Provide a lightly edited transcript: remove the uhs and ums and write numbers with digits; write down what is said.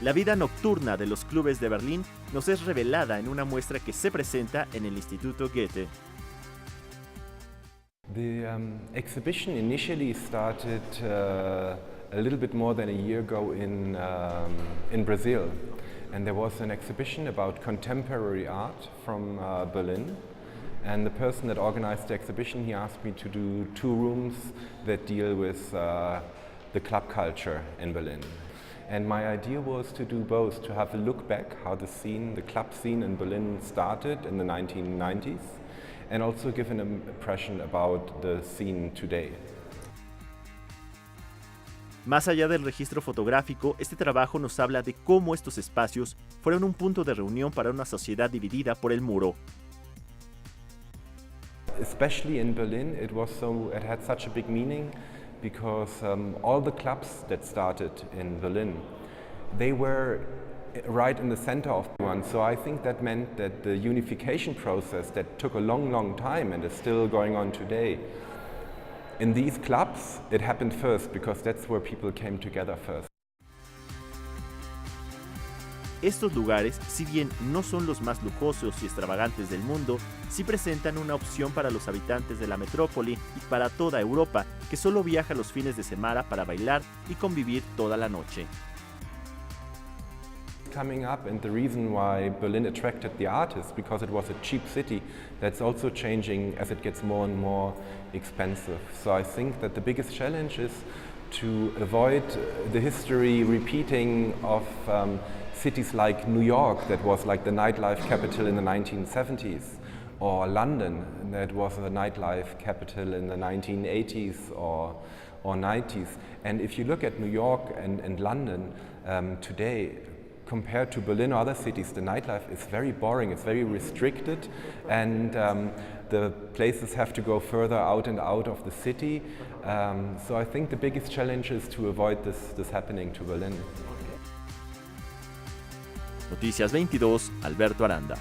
La vida nocturna de los clubes de Berlín nos es revelada en una muestra que se presenta en el Instituto Goethe. The exhibition initially started a little bit more than a year ago in Brazil, and there was an exhibition about contemporary art from Berlin. And the person that organized the exhibition, he asked me to do 2 rooms that deal with the club culture in Berlin. And my idea was to do both, to have a look back how the club scene in Berlin started in the 1990s, and also give an impression about the scene today. Más allá del registro fotográfico, este trabajo nos habla de cómo estos espacios fueron un punto de reunión para una sociedad dividida por el muro. Especially in Berlin, it had such a big meaning because all the clubs that started in Berlin, they were right in the center of one. So I think that meant that the unification process that took a long, long time and is still going on today, in these clubs, it happened first because that's where people came together first. Estos lugares, si bien no son los más lujosos y extravagantes del mundo, sí presentan una opción para los habitantes de la metrópoli y para toda Europa, que solo viaja los fines de semana para bailar y convivir toda la noche. Coming up, and the reason why Berlin attracted the artists, because it was a cheap city, that's also changing as it gets more and more expensive. So I think that the biggest challenge is to avoid the history repeating of cities like New York, that was like the nightlife capital in the 1970s, or London, that was the nightlife capital in the 1980s or 90s. And if you look at New York and London today, compared to Berlin or other cities, the nightlife is very boring, it's very restricted, and the places have to go further out and out of the city. So I think the biggest challenge is to avoid this happening to Berlin. Noticias 22, Alberto Aranda.